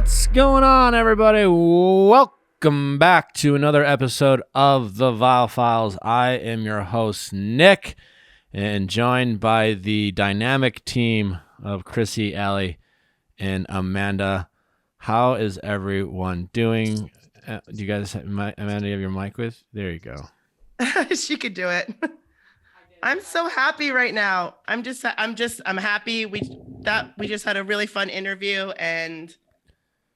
What's going on, everybody? Welcome back to another episode of the Viall Files. I am your host, Nick, and joined by the dynamic team of Chrissy, Allie, and Amanda. How is everyone doing? Do you guys, Amanda, you have your mic with? There you go. She could do it. I'm so happy right now. I'm happy. We just had a really fun interview and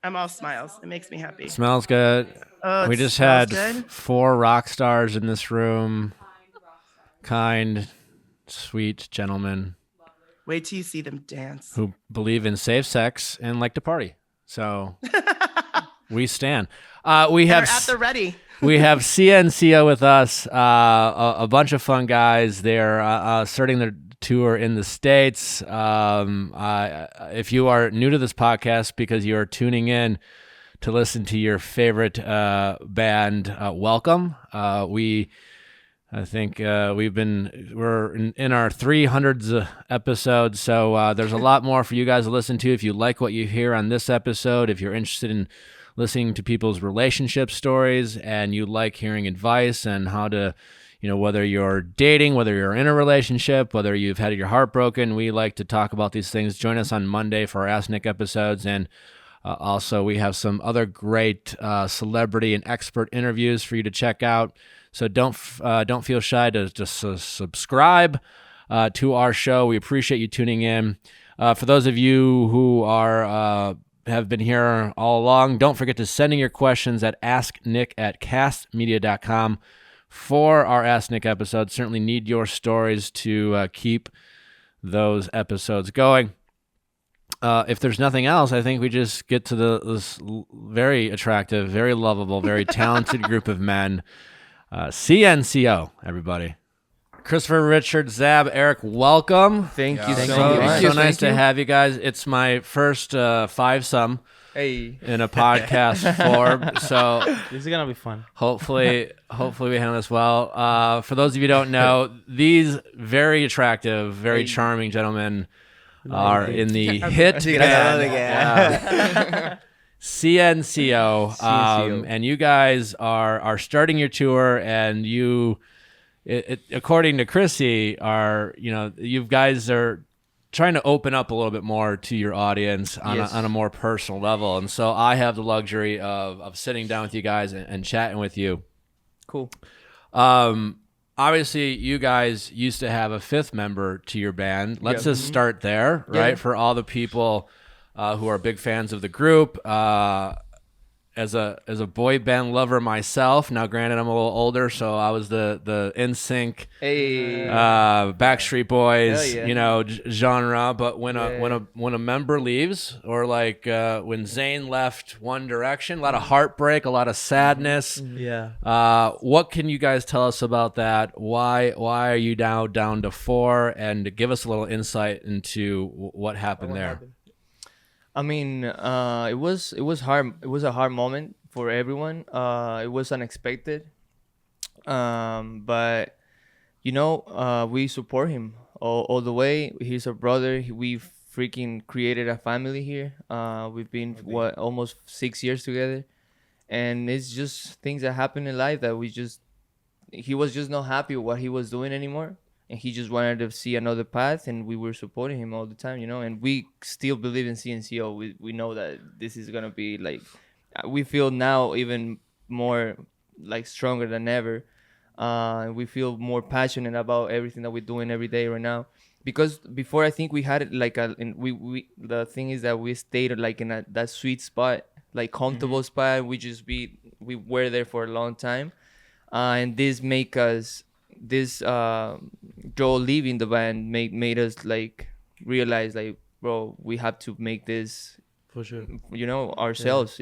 I'm all smiles. It makes me happy. Smells good. Oh, we just had 4 rock stars in this room. Kind, sweet gentlemen. Wait till you see them dance. Who believe in safe sex and like to party. So we stand. We have They're at the ready. We have CNCO with us. A bunch of fun guys. They're starting their tour in the States. If you are new to this podcast because you are tuning in to listen to your favorite band, welcome. We're in our 300th episode, so there's a lot more for you guys to listen to. If you like what you hear on this episode, if you're interested in listening to people's relationship stories and you like hearing advice and how to, whether you're dating, whether you're in a relationship, whether you've had your heart broken, we like to talk about these things. Join us on Monday for our Ask Nick episodes. And also we have some other great celebrity and expert interviews for you to check out. So don't feel shy to just subscribe to our show. We appreciate you tuning in. For those of you who have been here all along, don't forget to send in your questions at asknick@castmedia.com for our Ask Nick episodes. Certainly need your stories to keep those episodes going. If there's nothing else, I think we just get to this very attractive, very lovable, very talented group of men. CNCO, everybody. Christopher, Richard, Zab, Eric, welcome. Thank you so So much. nice to have you guys. It's my first five-some in a podcast form, so this is gonna be fun. Hopefully we handle this well. For those of you who don't know, these very attractive, very charming gentlemen are in the hit band CNCO, and you guys are starting your tour, and according to Chrissy, you guys are trying to open up a little bit more to your audience on a more personal level. And so I have the luxury of sitting down with you guys and chatting with you. Cool. Obviously, you guys used to have a 5th member to your band. Let's just start there, right? Yeah. For all the people who are big fans of the group. As a boy band lover myself, now granted I'm a little older, so I was the NSYNC, Backstreet Boys, genre. But when a member leaves, or like when Zayn left One Direction, a lot of heartbreak, a lot of sadness. Yeah. What can you guys tell us about that? Why are you now down to 4? And give us a little insight into what happened there. I mean, it was hard. It was a hard moment for everyone. It was unexpected, but we support him all the way. He's our brother. We freaking created a family here. We've been almost 6 years together, and it's just things that happen in life that he was just not happy with what he was doing anymore. And he just wanted to see another path, and we were supporting him all the time, and we still believe in CNCO. We know that this is going to be we feel now even more stronger than ever. We feel more passionate about everything that we're doing every day right now. Because before, I think we had it the thing is that we stayed in that sweet spot, comfortable spot. We were there for a long time. And this make us, Joel leaving the band made us realize bro, we have to make this for sure, ourselves.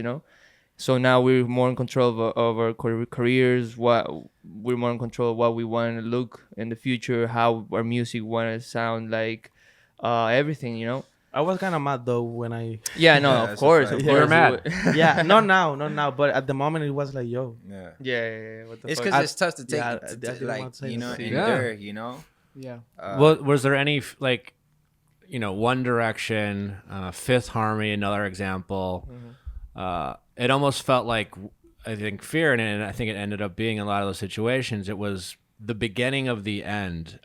So now we're more in control of our careers. We're more in control of what we want to look in the future, how our music want to sound like, everything. I was kind of mad though when I. Yeah, no, of course. You were mad. Yeah, not now, but at the moment it was like, yo. Yeah. What the it's fuck? because it's tough to take, endure. Yeah. Well, was there any One Direction, Fifth Harmony, another example? it almost felt like, I think, fear, and I think it ended up being a lot of those situations. It was the beginning of the end.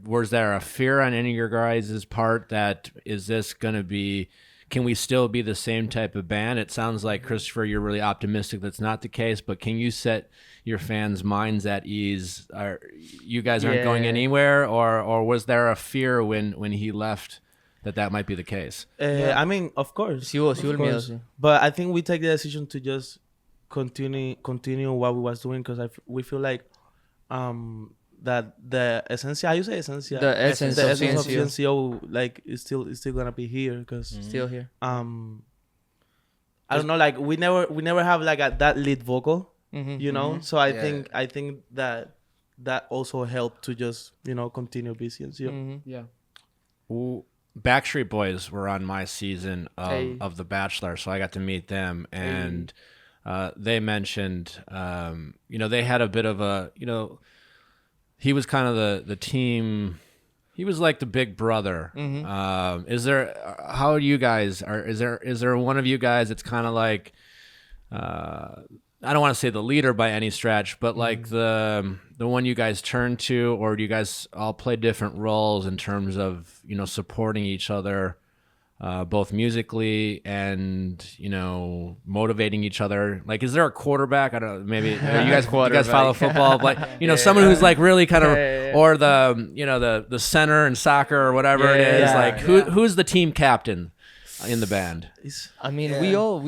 Was there a fear on any of your guys' part that is this going to be? Can we still be the same type of band? It sounds like, Christopher, you're really optimistic that's not the case, but can you set your fans' minds at ease? You guys aren't going anywhere, or was there a fear when he left that might be the case? I mean, of course. Of course. But I think we take the decision to just continue what we was doing because we feel like that the essence, how you say essence? The essence of CNCO, like is still gonna be here because still here. I don't know, like we never have like that lead vocal, you know. So I think that also helped to just continue being CNCO. Yeah. Ooh. Backstreet Boys were on my season of The Bachelor, so I got to meet them, and they mentioned, they had a bit of a, he was kind of the team. He was like the big brother. Is there one of you guys that's kind of like, I don't want to say the leader by any stretch, but like the one you guys turn to, or do you guys all play different roles in terms of, supporting each other, both musically and, motivating each other? Like, is there a quarterback? I don't know, maybe you guys follow football, but someone who's like really kind of, or the center in soccer or whatever it is, like who's the team captain in the band? I mean, we all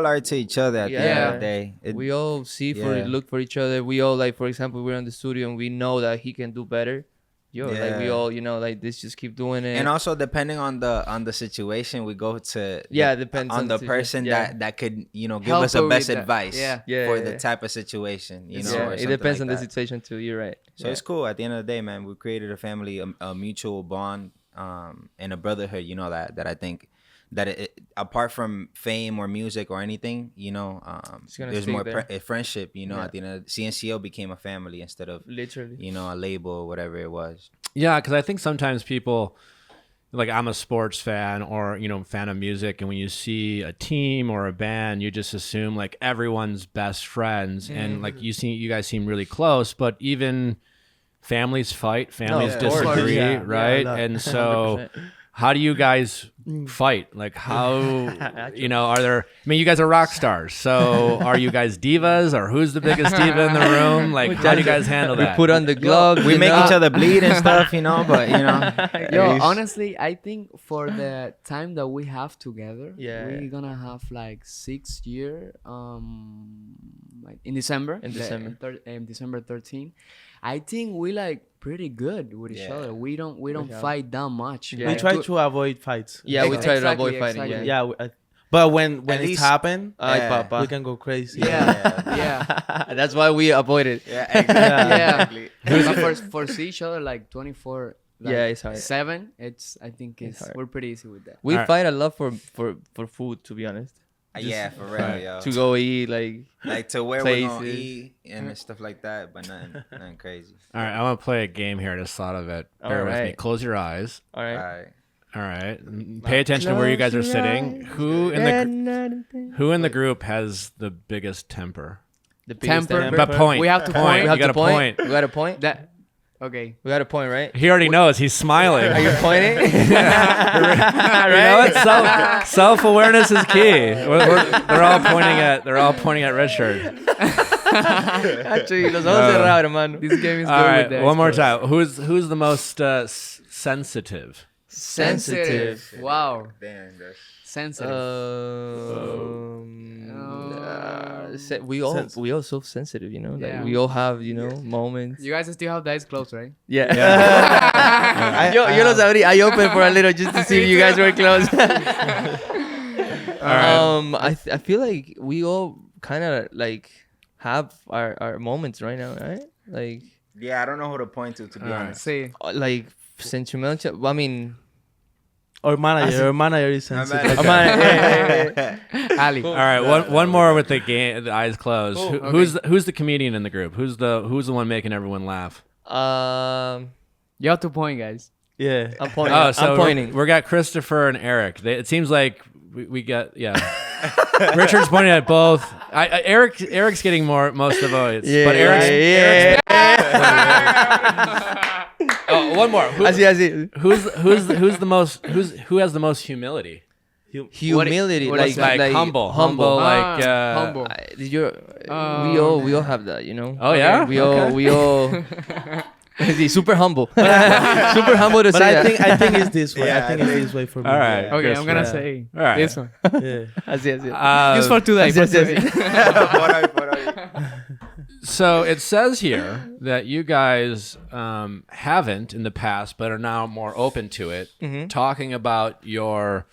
are to each other at the end of the day. We all look for each other. We all, like, for example, we're in the studio and we know that he can do better. Like we all, like, this, just keep doing it. And also, depending on the situation, we go to depends on the person that could give help us the best advice for the type of situation. It depends like on that. the situation too. You're right. So it's cool. At the end of the day, man, we created a family, a mutual bond, and a brotherhood. That I think that apart from fame or music or anything, there's more friendship. At the end of CNCO became a family instead of literally, a label or whatever it was. Yeah, because I think sometimes people, like, I'm a sports fan or fan of music, and when you see a team or a band, you just assume like everyone's best friends, and like you guys seem really close, but even families fight, families disagree, right? And so. 100%. How do you guys fight? Like, how, are there, you guys are rock stars. So are you guys divas, or who's the biggest diva in the room? Like, how do you guys handle that? We put on the gloves. We make each other bleed and stuff, but, honestly, I think for the time that we have together, we're going to have like 6 years like in December. December 13. I think we like pretty good with each other. We don't fight that much. We try to avoid fights. Yeah, we try to avoid fighting. Yeah. But when it's happened, we can go crazy. Yeah. That's why we avoid it. Yeah, exactly. But for see each other like 24. Like, it's hard. 7. I think we're pretty easy with that. We fight a lot for food, to be honest. For real, yo. To go eat, like to where we're gonna eat and stuff like that, but nothing crazy. All right, I want to play a game here. I just thought of it. Bear with me. Close your eyes. All right. Pay attention to where you guys are sitting. Who in the group has the biggest temper? The biggest temper. But point. We have to point. You got a point. We got a point. Okay. We got a point, right? He already knows. He's smiling. Are you pointing? What? Self-awareness is key. They're all pointing at Richard. Actually, los ojos cerrados, hermano. This game is all good right, with that. one more time. Who's the most sensitive? Sensitive. Wow. Damn, that's... Sensitive. We all so sensitive, Like we all have, moments. You guys still have the eyes closed, right? Yeah. Yo lo sabría. I opened for a little just to see if you guys were close. All right. I feel like we all kind of like have our moments right now, right? Like. Yeah, I don't know who to point to be honest. See. Like sentimental. I mean. Or manager is sensitive. Ali. All right, one more with the game, the eyes closed. Who's the comedian in the group? Who's the one making everyone laugh? You have to point, guys. Yeah, I'm pointing. Oh, so I'm pointing. We got Christopher and Eric. It seems like we get Richard's pointing at both. Eric's getting most of it. Yeah, but Eric's oh, one more. I see. Who has the most humility? Humility, like humble, humble. We all have that, you know. Oh yeah, we all super humble. Super humble to say that. I think it's this way. Yeah, I think it's this way for me. All right. Okay, I'm gonna say all right. this one. Yeah. Así. Just for today. So it says here that you guys haven't in the past, but are now more open to it, talking about your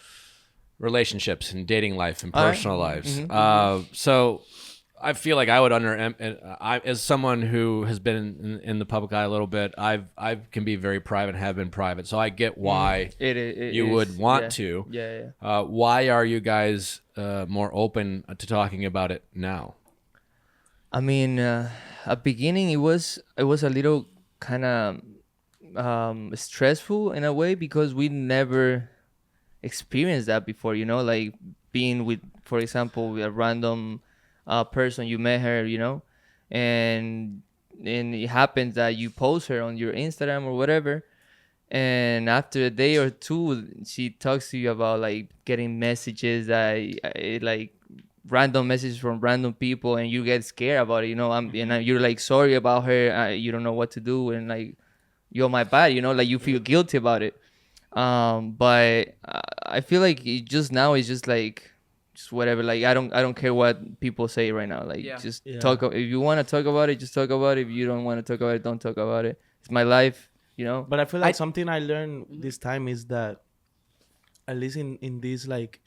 relationships and dating life and personal lives. So I feel like I would as someone who has been in the public eye a little bit, I can be very private and have been private. So I get why you would want to. Yeah. Why are you guys more open to talking about it now? I mean, at beginning it was a little kind of stressful in a way because we never experienced that before, you know, like being with, for example, with a random person, you met her, you know, and it happens that you post her on your Instagram or whatever, and after a day or two she talks to you about like getting messages that like random messages from random people, and you get scared about it, you know. And you're like sorry about her, you don't know what to do, and like you're my bad, you know, like you feel guilty about it. But I feel like just now it's just like just whatever, like I don't care what people say right now, like just talk. If you want to talk about it, just talk about it. If you don't want to talk about it, don't talk about it. It's my life, you know. But I feel like something I learned this time is that at least in this like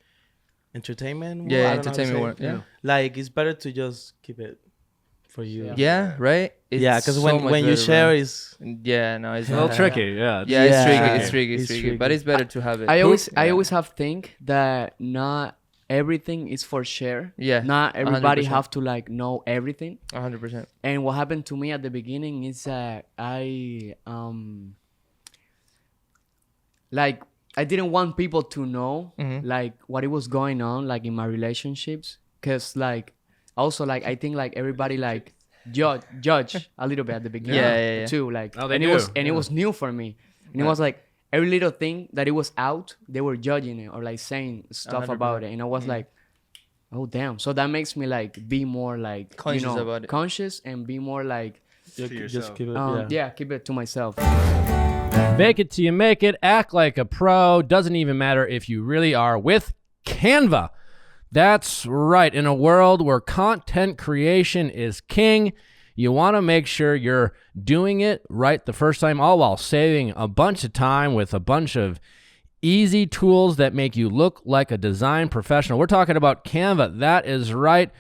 entertainment world, entertainment world, like it's better to just keep it for you. Yeah, right. Because when you share is it's a little tricky. It's tricky, but it's better to have it. I always have think that not everything is for share. Not everybody 100%. Have to like know everything 100%. And what happened to me at the beginning is that I like I didn't want people to know like what it was going on like in my relationships, because like also like I think like everybody like judge a little bit at the beginning too, like it was new for me, and it was like every little thing that it was out, they were judging it or like saying stuff 100%. About it, and I was like, oh damn. So that makes me like be more like conscious about it, conscious, and be more like just keep it keep it to myself. Fake it till you make it. Act like a pro. Doesn't even matter if you really are with Canva. That's right. In a world where content creation is king, you want to make sure you're doing it right the first time, all while saving a bunch of time with a bunch of easy tools that make you look like a design professional. We're talking about Canva. That is right.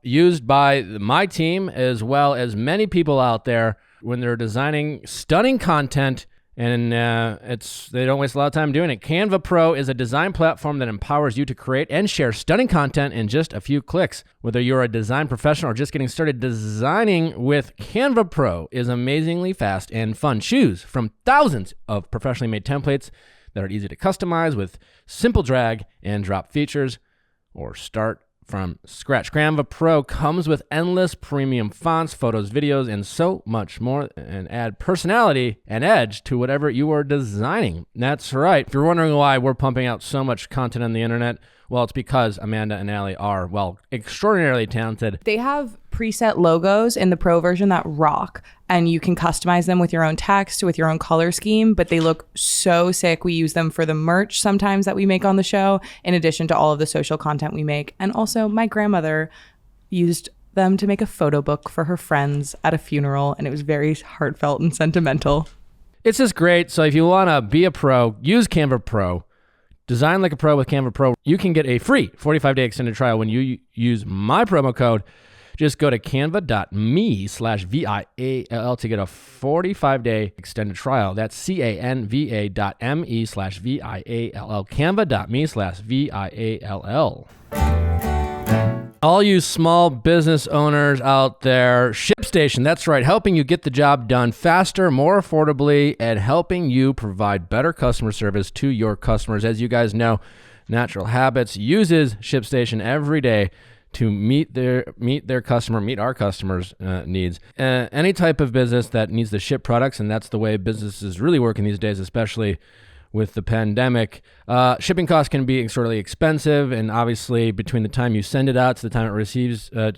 Used by my team as well as many people out there when they're designing stunning content, and they don't waste a lot of time doing it. Canva Pro is a design platform that empowers you to create and share stunning content in just a few clicks. Whether you're a design professional or just getting started, designing with Canva Pro is amazingly fast and fun. Choose from thousands of professionally made templates that are easy to customize with simple drag and drop features, or start from scratch. Canva Pro comes with endless premium fonts, photos, videos, and so much more, and add personality and edge to whatever you are designing. That's right. If you're wondering why we're pumping out so much content on the internet, well, it's because Amanda and Allie are, well, extraordinarily talented. They have preset logos in the Pro version that rock, and you can customize them with your own text, with your own color scheme, but they look so sick. We use them for the merch sometimes that we make on the show, in addition to all of the social content we make. And also my grandmother used them to make a photo book for her friends at a funeral, and it was very heartfelt and sentimental. It's just great. So if you want to be a pro, use Canva Pro. Design like a pro with Canva Pro. You can get a free 45-day extended trial when you use my promo code. Just go to canva.me/VIALL to get a 45-day extended trial. That's canva.me/VIALL. Canva.me/VIALL. All you small business owners out there, ShipStation, that's right, helping you get the job done faster, more affordably, and helping you provide better customer service to your customers. As you guys know, natural habits, uses ShipStation every day to meet our customers' needs. Any type of business that needs to ship products, and that's the way businesses really working these days, especially with the pandemic. Shipping costs can be extraordinarily expensive, and obviously between the time you send it out to the time it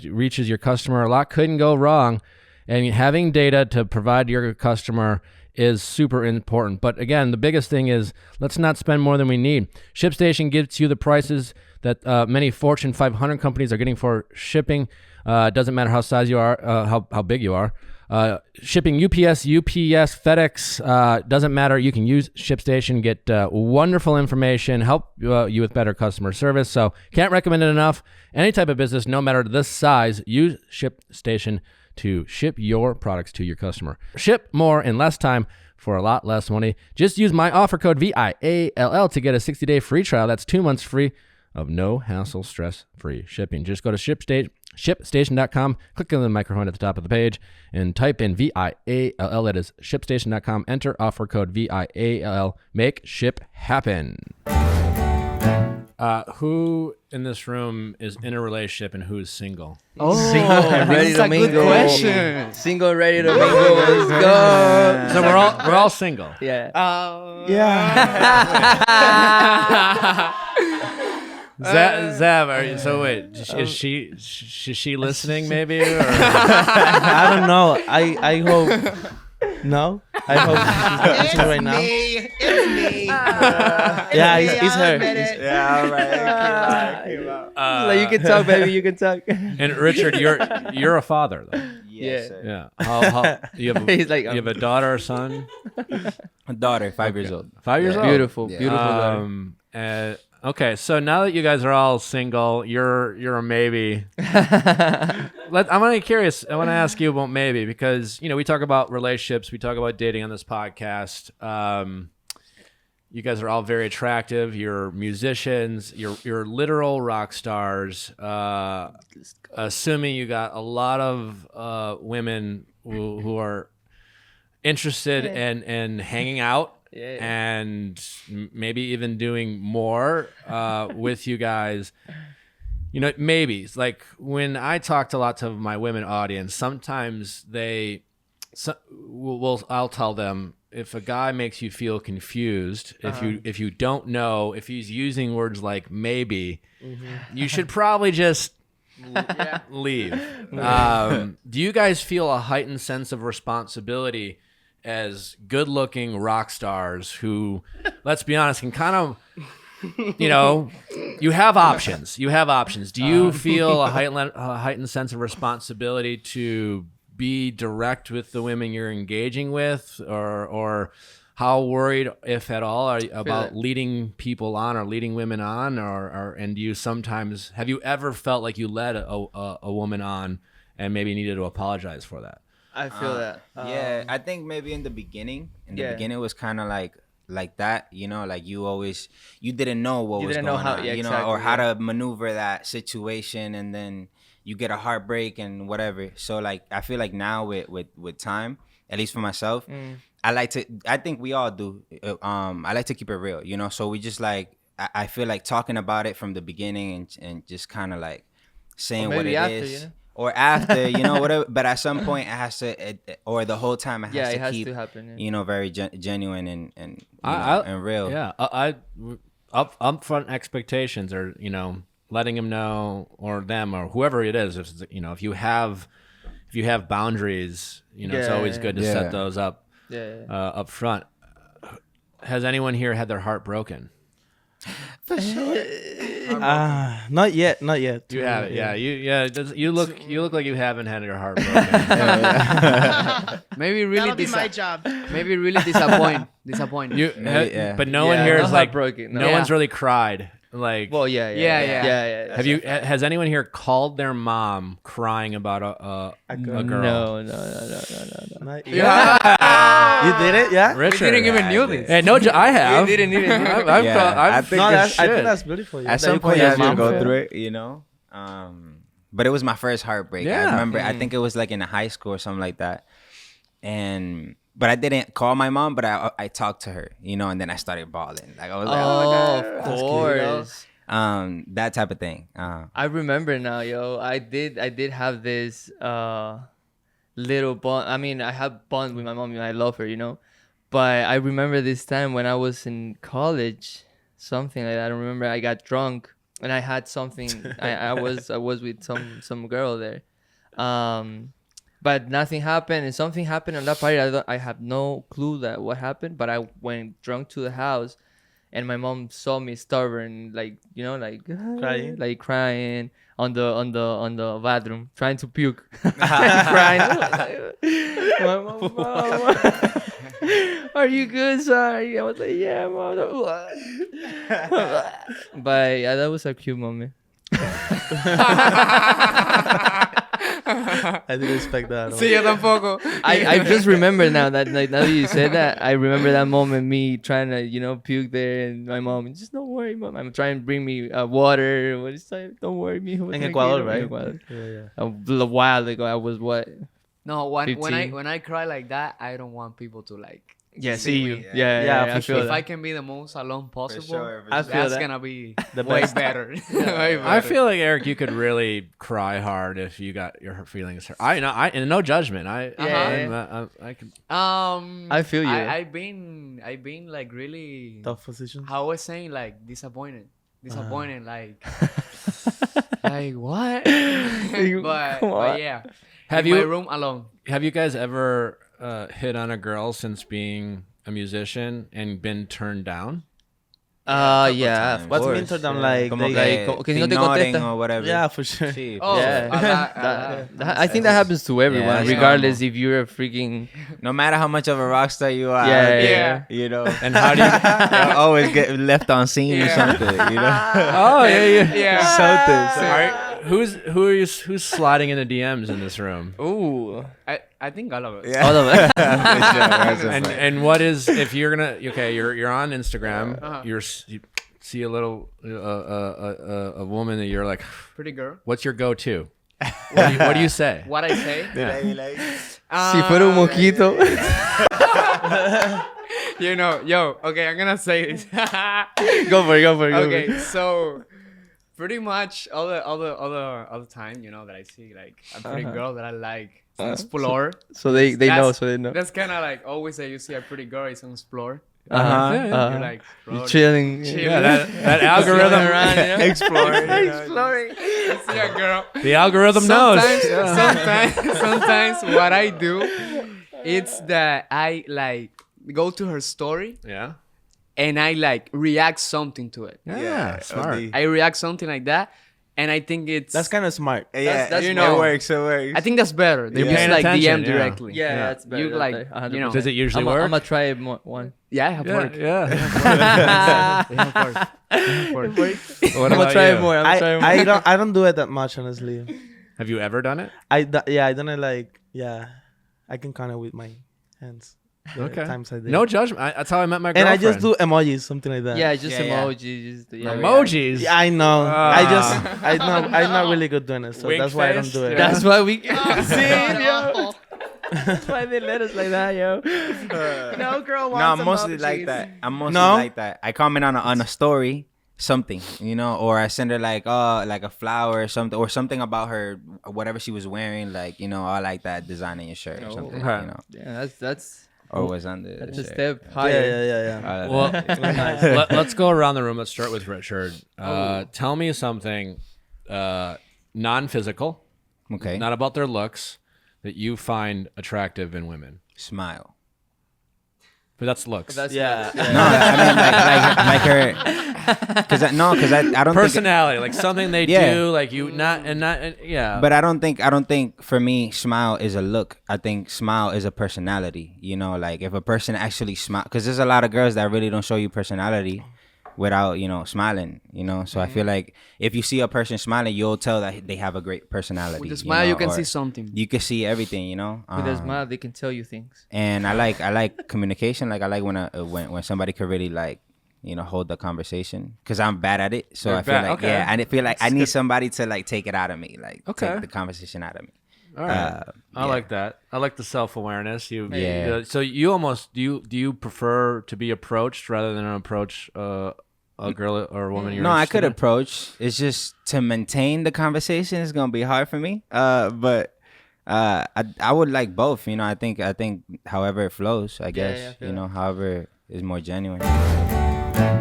reaches your customer, a lot couldn't go wrong. And having data to provide your customer is super important. But again, the biggest thing is let's not spend more than we need. ShipStation gives you the prices that many Fortune 500 companies are getting for shipping. It doesn't matter how size you are, how big you are. Shipping UPS, FedEx, doesn't matter. You can use ShipStation, get wonderful information, help you with better customer service. So can't recommend it enough. Any type of business, no matter the size, use ShipStation to ship your products to your customer. Ship more in less time for a lot less money. Just use my offer code VIALL to get a 60-day free trial. That's 2 months free of no hassle, stress-free shipping. Just go to ShipStation.com, click on the microphone at the top of the page, and type in VIALL. That is ShipStation.com. Enter offer code VIALL. Make ship happen. Who in this room is in a relationship and who's single? Oh, single and ready to mingle. Good question. Single and ready to mingle. Let's go. So we're all single. Yeah. Zav, so wait, is she listening maybe? Or? I don't know. I hope. No, I hope she's listening right now. It's me. It's her. Yeah, all right. Like you can talk, baby. You can talk. And Richard, you're a father though. Yes, Yeah. sir. How you have? He's like, you have a daughter or son? A daughter, 5 years old. 5 years old. Beautiful, Yeah. beautiful daughter. Okay, so now that you guys are all single, you're a maybe. I'm really curious. I want to ask you about maybe because we talk about relationships, we talk about dating on this podcast. You guys are all very attractive. You're musicians. You're literal rock stars. Assuming you got a lot of women who are interested in hanging out. Yeah. And maybe even doing more with you guys. Maybe like when I talk to lots of my women audience, sometimes I'll tell them if a guy makes you feel confused, if you don't know, if he's using words like maybe, you should probably just leave. Do you guys feel a heightened sense of responsibility as good-looking rock stars who, let's be honest, can kind of, you have options. Do you feel a heightened sense of responsibility to be direct with the women you're engaging with, or how worried, if at all, are you about leading people on or leading women on, and do you sometimes have you ever felt like you led a woman on and maybe needed to apologize for that? I feel that. Yeah, I think maybe in the beginning, it was kind of like that, like you didn't know what was going on, or how to maneuver that situation, and then you get a heartbreak and whatever. So like, I feel like now with time, at least for myself, I think we all do. I like to keep it real, so we just like, I feel like talking about it from the beginning and just kind of like saying what it is. Or after, whatever. But at some point, it has to, or the whole time, it has to keep, to happen, very genuine and real. Yeah, upfront expectations, or letting him know, or them, or whoever it is. If you have boundaries, it's always good to set those up up front. Has anyone here had their heart broken? For sure. Not yet. You have it, yeah. You look like you haven't had your heart broken. Maybe really that'll be my job. Maybe really disappoint. But no one here is like broken. No one's really cried. Like, well, yeah. Has anyone here called their mom crying about a girl? No. You did it, yeah? Richard, we didn't even knew this. Hey, no, I have. You didn't even. I think that's beautiful. At some point, you have to go through it, But it was my first heartbreak. Yeah. I remember. I think it was like in high school or something like that, and but I didn't call my mom, but I talked to her, you know, and then I started bawling. Like I was like, oh my God, of course. That type of thing. I remember now, yo. I did have this little bond. I mean, I have bond with my mom and I love her, you know. But I remember this time when I was in college, something like that. I don't remember. I got drunk and I had something. I was with some girl there, but nothing happened. And something happened on that party. I have no clue that what happened. But I went drunk to the house, and my mom saw me stubborn, like you know, like crying on the bathroom, trying to puke, crying. Mama. Are you good? Sorry. I was like, yeah, mom. But yeah, that was a cute moment. I didn't expect that. Sí, yo tampoco. I just remember now that now that you said that, I remember that moment, me trying to, you know, puke there, and my mom, just don't worry, mom. I'm trying to bring me water. What is that? Don't worry, me. In Ecuador, right? Ecuador. Yeah. A while ago, I was what? No, when I cry like that, I don't want people to like. Yeah, see you. Yeah, I feel If that. I can be the most alone possible, sure. that's gonna be The way best. better. Way better. I feel like Eric, you could really cry hard if you got your feelings hurt. And no judgment. I can. I feel you. I've been like really. Tough position. How I was saying, like disappointed, like like what? but yeah, Have in my you room alone? have you guys ever hit on a girl since being a musician and been turned down? Yeah. What's mean to them, like, Como they- que no te ignoren contesta. or whatever. Yeah, for sure. Sí, Oh, Yeah. I think that happens to everyone, that's regardless if you're a freaking. no matter how much of a rock star you are, Yeah, out there, yeah. you know, And how do you? you'll always get left on scene or something, you know. Oh yeah. Yeah. Who's sliding into DMs in this room? Ooh. I think all of it. Yeah. All of it. And what is if you're gonna you're on Instagram, Uh-huh. you see a little a woman that you're like, Pretty girl. what's your go-to? What do you say? What I say? Si fuera un moquito. You know, okay, I'm gonna say this. Go for it. Okay, so pretty much all the time, you know, that I see like a pretty girl that I like, explore. So they know. That's kind of like always that you see a pretty girl, it's on explore. Uh-huh. You're like You're chilling. Yeah, that algorithm. exploring. You see a girl. The algorithm knows. Sometimes what I do, it's that I like go to her story Yeah. and I like react something to it. Yeah. Smart. I react something like that, and I think it's That's kind of smart. Yeah, that's you you know, know- it works. I think that's better. They You're just paying like attention, DM yeah. directly. Yeah, that's better. You like, you know. Does it usually I'm work? gonna try it one. Yeah, I have work. Yeah. Yeah, of course. What I'm gonna about try you? it more. I don't do it that much, honestly. Have you ever done it? I done it like, yeah, I can kind of with my hands. The Okay. Times I did. No judgment. That's how I met my And girlfriend. I just do emojis, something like that. Yeah, just Yeah. emojis. Just emojis. Yeah, I know. I'm not really good doing it, so Wink that's why I don't face? do it. Yeah. That's why we. Awful. That's why they let us like that, yo. No girl No, wants I'm mostly emojis. like that. No? like that. I comment on a story, something, you know, or I send her like a flower or something about her, whatever she was wearing, like, you know, I like that design in your shirt or something, Okay. you know, Yeah, that's or was on the that's a shirt. step higher. Yeah. Well, let's go around the room. Let's start with Richard. Tell me something non-physical, Okay. not about their looks, that you find attractive in women. Smile. But that's looks. That's Yeah. No, I mean like her, because I don't think. Personality, like something they Yeah. do, like you yeah. But I don't think for me smile is a look. I think smile is a personality. You know, like if a person actually smile, because there's a lot of girls that really don't show you personality without, you know, smiling. You know, so I feel like if you see a person smiling, you'll tell that they have a great personality. With a smile, know, you can or see something. You can see everything. You know, With a smile, they can tell you things. And I like communication. Like I like when somebody could really like, you know, hold the conversation, because I'm bad at it. So You're I feel bad, like okay. I feel like I need somebody to like take it out of me, like Okay. take the conversation out of me. All right. I like that. I like the self-awareness. Yeah. So you almost do you prefer to be approached rather than approach a girl or a woman? You're No, I could in? approach. It's just to maintain the conversation is gonna be hard for me. But I would like both. I think however it flows. I guess however is more genuine.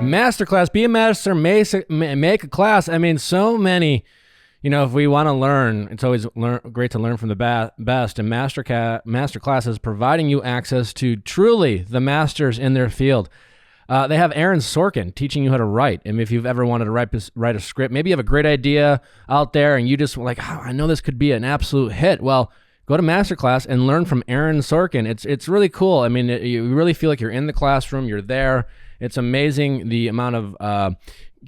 Masterclass, be a master, make a class. I mean, so many. If we want to learn, it's always great to learn from the best. And Masterclass is providing you access to truly the masters in their field. They have Aaron Sorkin teaching you how to write. And if you've ever wanted to write a script, maybe you have a great idea out there and you just like, I know this could be an absolute hit. Well, go to Masterclass and learn from Aaron Sorkin. It's really cool. I mean, you really feel like you're in the classroom. You're there. It's amazing the amount of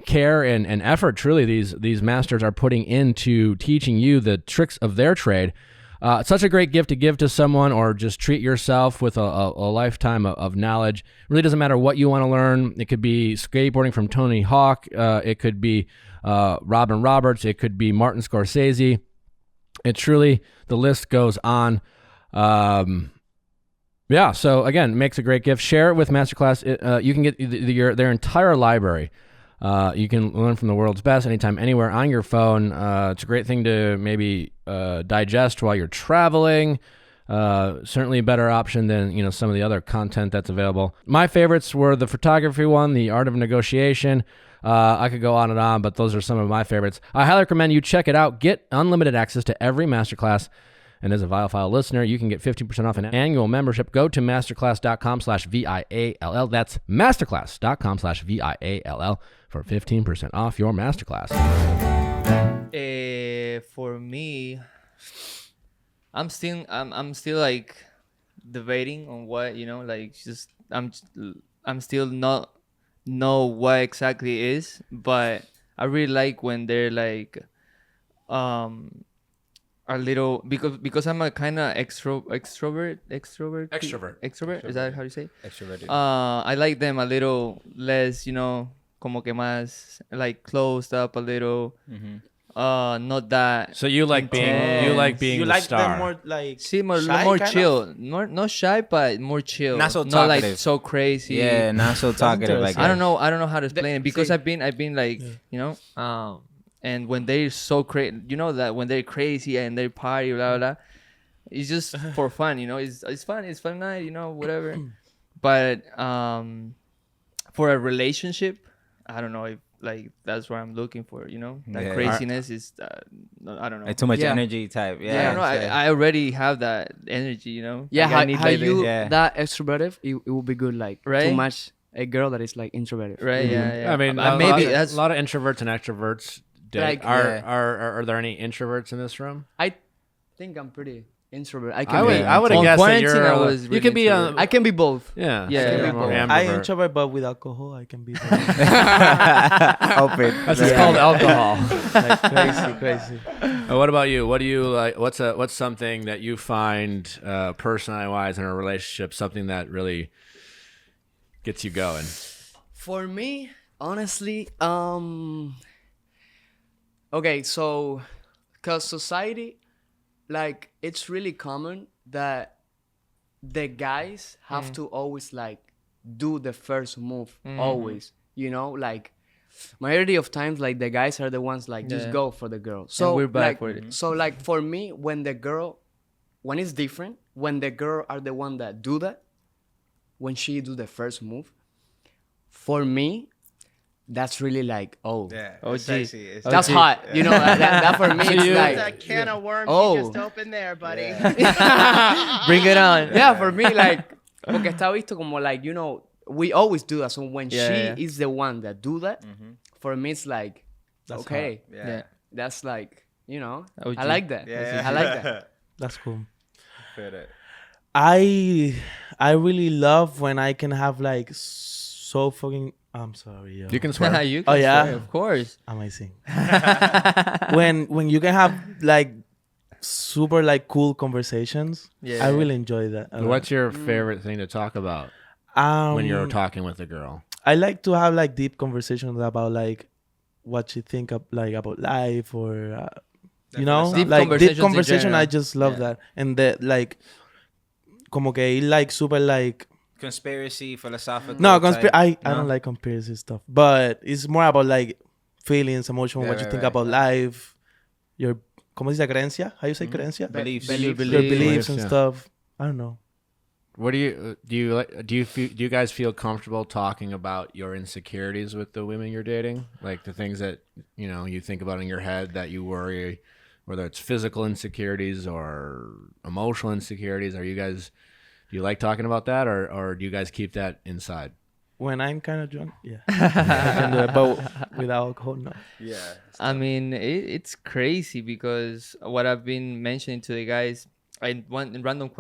care and effort truly these masters are putting into teaching you the tricks of their trade. It's such a great gift to give to someone, or just treat yourself with a lifetime of knowledge. It really doesn't matter what you want to learn. It could be skateboarding from Tony Hawk. It could be Robin Roberts. It could be Martin Scorsese. It truly, the list goes on. Yeah, so again, makes a great gift. Share it with Masterclass. You can get their entire library. You can learn from the world's best anytime, anywhere on your phone. It's a great thing to maybe digest while you're traveling. Certainly a better option than some of the other content that's available. My favorites were the photography one, the art of negotiation. I could go on and on, but those are some of my favorites. I highly recommend you check it out. Get unlimited access to every Masterclass. And as a Viall listener, you can get 15% off an annual membership. Go to masterclass.com/VIALL. That's masterclass.com/VIALL for 15% off your Masterclass. For me, I'm still like debating on what, I'm still not know what exactly it is, but I really like when they're like a little, because I'm a kind of extrovert. Is that how you say? Extroverted. I like them a little less, como que más like closed up a little. Not that. So you like being the star. Them more like more chill, not shy, but more chill. Not so talkative. Not like so crazy. Yeah, not so talkative. I don't know how to explain it, because I've been like and when they're so crazy, that when they're crazy and they party, blah blah, it's just for fun, it's fun. It's fun night, whatever. But for a relationship, I don't know if like that's what I'm looking for. That craziness is I don't know. Like too much energy type. Yeah. I don't know. I already have that energy. Yeah. Like, how I need like you that extroverted? It would be good. Like right? Too much a girl that is like introverted. Right. Yeah. I mean, maybe that's a lot of introverts and extroverts. Like, are there any introverts in this room? I think I'm pretty introvert. I would have guessed that you're. You can be. I can be both. Yeah. I introvert, but with alcohol, I can be both. Open. That's called alcohol. Like crazy. What about you? What do you like? What's something that you find personality wise in a relationship, something that really gets you going? For me, honestly, okay, so, because society, like, it's really common that the guys have to always, like, do the first move, always, like, majority of times, like, the guys are the ones, like, just go for the girl. So, and we're back like, for it. So, like, for me, when it's different, when the girl are the one that do that, when she do the first move, for me, that's really like, sexy. That's hot. That for me, it's like that can of worms you just opened there, buddy. Bring it on. Yeah, for me, like, porque está visto como like, we always do that. So when she is the one that do that, for me, it's like, that's okay, yeah. That's like, I like that. Yeah. I like that. That's cool. Feel it. I really love when I can have like so fucking. I'm sorry. Yo. You can swear. You can swear, of course. Amazing. when you can have like super like cool conversations, I really enjoy that. What's your favorite thing to talk about when you're talking with a girl? I like to have like deep conversations about like what you think of, like about life, or You know, Deep like deep conversations in conversation. general. I just love that, and that like, como que like super like. Conspiracy, philosophical. No, type, I no? don't like conspiracy stuff, but it's more about like feelings, emotion, what you think about life, your, ¿cómo se dice creencia? How you say creencia? Beliefs. Your beliefs and stuff. I don't know. What do you guys feel comfortable talking about your insecurities with the women you're dating? Like the things that, you know, you think about in your head that you worry, whether it's physical insecurities or emotional insecurities. Do you like talking about that, or do you guys keep that inside? When I'm kind of drunk, yeah. I can do it, but without alcohol, no. Yeah. I mean, it's crazy because what I've been mentioning to the guys, random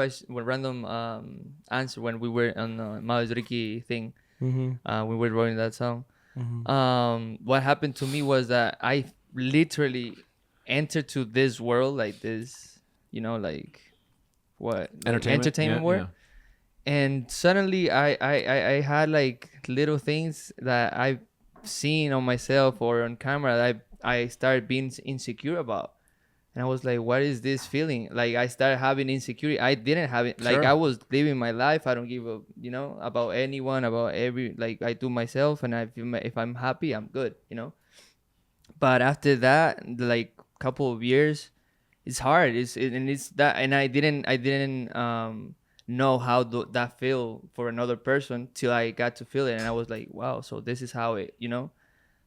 answer when we were on Maledriki thing, we were writing that song. What happened to me was that I literally entered to this world like this, you know, like what entertainment world. Yeah. And suddenly I had like little things that I've seen on myself or on camera that I started being insecure about. And I was like, what is this feeling? Like I started having insecurity. I didn't have it. Like I was living my life. I don't give a, you know, about anyone, about like I do myself. And if I'm happy, I'm good, you know. But after that, like couple of years, it's hard. And I didn't know how that feel for another person till I got to feel it, and I was like, wow, so this is how it, you know.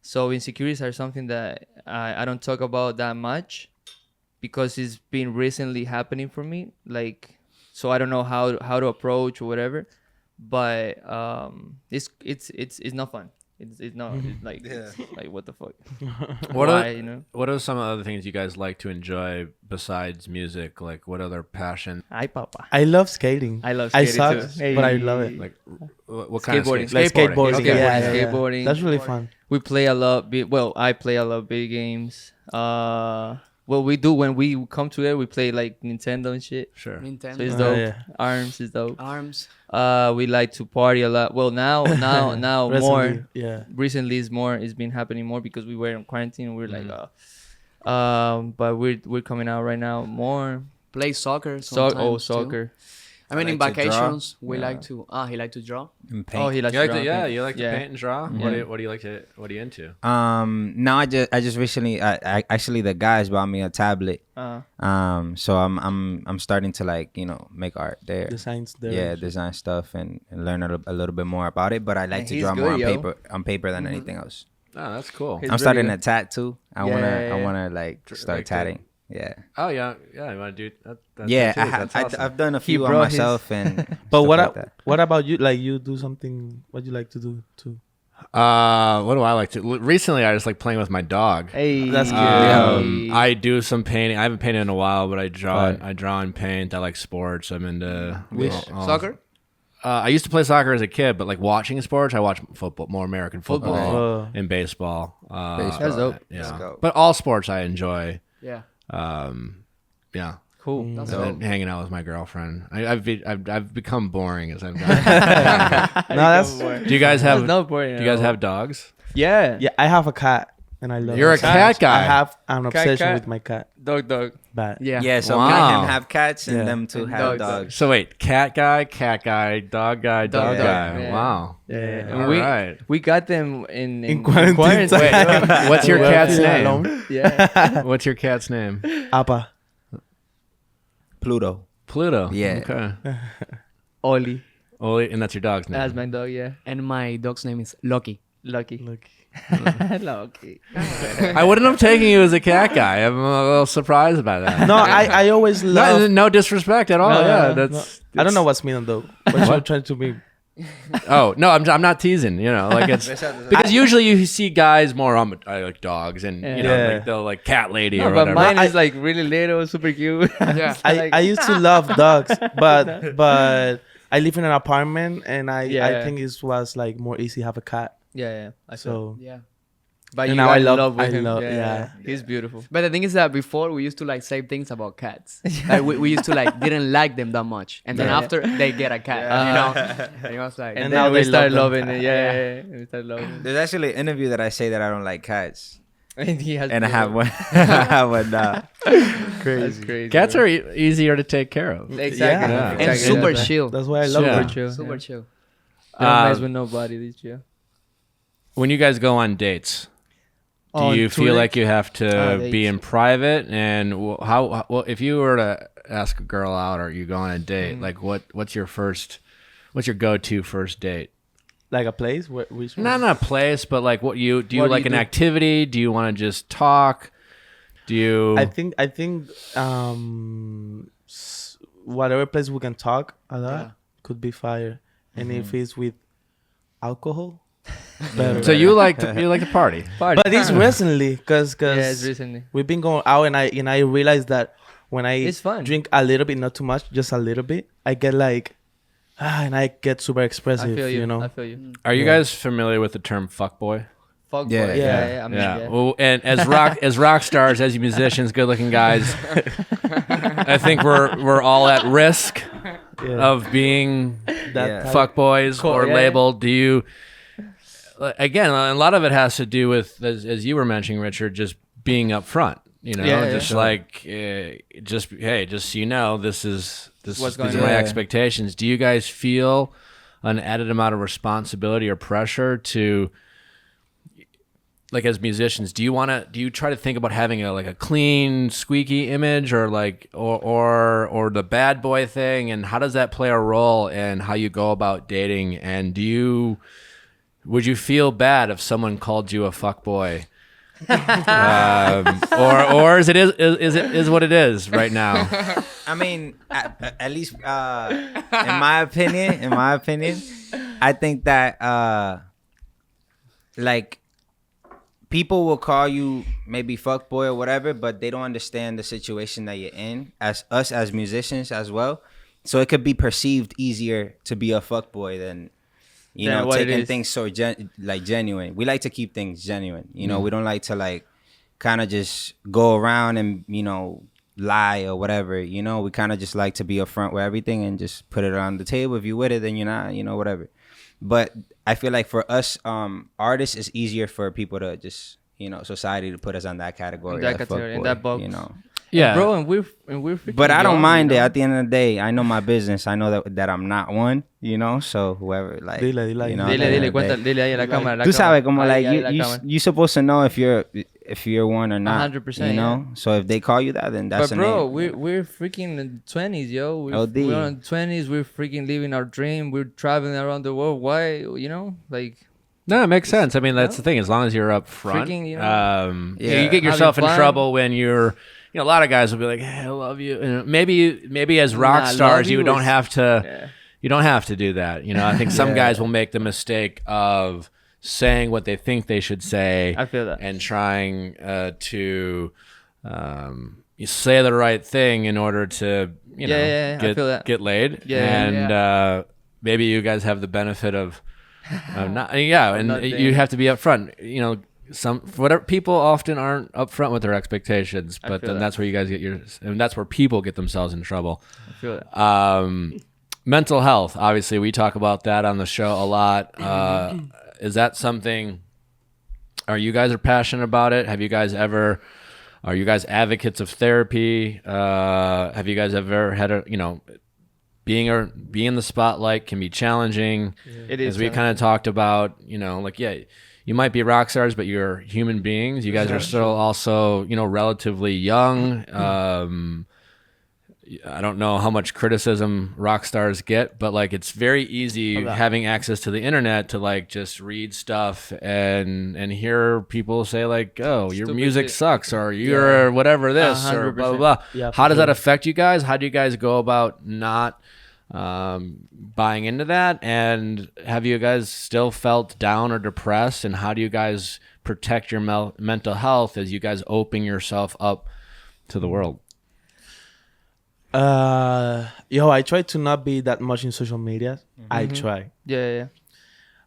So insecurities are something that I don't talk about that much because it's been recently happening for me, like, so I don't know how to approach or whatever, but it's not fun. It's not it's like it's like what the fuck. What are some of the other things you guys like to enjoy besides music? Like what other passion? Ay, papa. I love skating. I suck, too. But I love it. Like what kind skateboarding. of skateboarding? Okay. Skateboarding. That's really fun. We play a lot. I play a lot of big games. What we do when we come together, we play like Nintendo and shit. Sure. Nintendo. So it's dope. ARMS is dope. ARMS. We like to party a lot. Well, now more. Yeah. Recently, it's been happening more because we were in quarantine. We're like, but we're coming out right now more. Play soccer. Soccer. Too. I mean, in vacations, we like to. He like to draw. And paint. Oh, he likes to draw. You like to paint and draw. Yeah. What are you into? Now I just recently, I actually the guys bought me a tablet. So I'm starting to like, you know, make art there. Designs there. Yeah, design stuff and learn a little bit more about it. But I like to draw more on paper than anything else. Oh, that's cool. I'm starting a tattoo. I wanna like start tatting. Yeah. Oh yeah. You want to do that? I've done a few on myself and. But what about you? Like you do something? What you like to do too? What do I like to? Recently, I just like playing with my dog. Hey, that's good. I do some painting. I haven't painted in a while, but I draw. I draw and paint. I like sports. I'm into soccer. I used to play soccer as a kid, but like watching sports, I watch football, more American football and baseball. That's dope. Yeah, but all sports I enjoy. Yeah. Yeah. Cool. That's and hanging out with my girlfriend. I've become boring as I've gotten. No, that's. Do you guys have? Not boring. Do you guys have dogs? Yeah. Yeah, I have a cat, and I love. You're a cat guy. I have an obsession cat. with my cat. Dog. Bad. Yeah. Yeah, so Wow. me and him have cats and them two And have dogs. dogs. So wait, cat guy, dog guy. Yeah. Wow. Yeah. All right. We got them in quarantine. Wait, what's your cat's name? Alone? Yeah. What's your cat's name? Appa. Pluto. Yeah. Okay. Oli. And that's your dog's name. That's my dog, yeah. And my dog's name is Lucky. Lucky. Lucky. I wouldn't have taken you as a cat guy. I'm a little surprised by that. No, I always love. No disrespect at all. That's. I don't know what's mean though. What you're trying to be. Oh no, I'm not teasing. You know, like it's because usually you see guys more on like dogs and you know like they'll like cat lady or but whatever. mine is like really little, super cute. Yeah. I used to love dogs, but I live in an apartment and I think it was like more easy to have a cat. Yeah. So Yeah. But and you now are I in love- love with I him. love- yeah. yeah. He's beautiful. But the thing is that before we used to like say things about cats. Like we used to like didn't like them that much, and then after they get a cat, you know, and it was like. And now then we they start love them. loving it. Yeah. We start loving it. There's actually an interview that I say that I don't like cats. And he has and I have one. I have one. Crazy. That's crazy. Cats are easier to take care of. Exactly. Yeah. And super chill. That's why I love Yeah. them. chill. Super chill. They don't mess with nobody. They chill. When you guys go on dates, do you feel like you have to be in private? And well, if you were to ask a girl out or you go on a date, like what's your go-to first date? Like a place? Which one? Not a place, but like do you like an activity? Do you want to just talk? Do you? I think whatever place we can talk a lot could be fire, and if it's with alcohol, better. So you like to party. But it's recently, cause it's recently. we've been going out, and I realized that when I It's fun. drink a little bit, not too much, just a little bit, I get like, and I get super expressive. I feel you. know. I feel you. Are you guys familiar with the term fuckboy? Fuck Yeah, boy. yeah. I mean, Yeah. Well, and as rock stars, as musicians, good-looking guys, I think we're all at risk of being That type. fuckboys or Yeah. labeled. Do you? Again, a lot of it has to do with, as you were mentioning, Richard, just being upfront. You know, like just so you know, these are my expectations. Do you guys feel an added amount of responsibility or pressure to, like, as musicians, do you try to think about having a clean, squeaky image, or like or the bad boy thing, and how does that play a role in how you go about dating? And would you feel bad if someone called you a fuckboy? Or is it what it is right now? I mean, at least in my opinion, I think that like people will call you maybe fuckboy or whatever, but they don't understand the situation that you're in. As musicians as well, so it could be perceived easier to be a fuckboy than taking things so genuine. We like to keep things genuine. We don't like to like kind of just go around and lie or whatever. We kind of just like to be upfront with everything and just put it on the table. If you with it, then you're not. Whatever. But I feel like for us artists, it's easier for people to just society to put us on that category. In that box. Yeah, bro, and we're freaking but I don't young, mind it. At the end of the day, I know my business. I know that I'm not one. So whoever like, Dile ahí a la cámara. Tú sabes, como like you supposed to know if you're one or not. 100%. So if they call you that, then that's. But bro, we're freaking in 20s, yo. We're on 20s. We're freaking living our dream. We're traveling around the world. Why, like. No, it makes sense. I mean, that's the thing. As long as you're up front, you get yourself in trouble when you're. A lot of guys will be like, "Hey, I love you." And maybe as rock stars, you don't have to. Yeah. You don't have to do that. I think some guys will make the mistake of saying what they think they should say. I feel that. And trying to say the right thing in order to get laid. And maybe you guys have the benefit of not. Yeah, and you have to be upfront. Whatever, people often aren't upfront with their expectations, but then that's where you guys and that's where people get themselves in trouble. I feel that. Mental health, obviously, we talk about that on the show a lot. Is that something? Are you guys passionate about it? Are you guys advocates of therapy? Have you guys ever had being in the spotlight can be challenging? It is. As we kind of talked about, you might be rock stars, but you're human beings. You guys are still also, relatively young. I don't know how much criticism rock stars get, but like it's very easy having access to the internet to like just read stuff and hear people say like, "Oh, your music sucks," or "You're whatever this," 100%. Or blah blah blah. Yeah, how does that affect you guys? How do you guys go about not buying into that? And have you guys still felt down or depressed? And how do you guys protect your mental health as you guys open yourself up to the world? I try to not be that much in social media. I try. Yeah.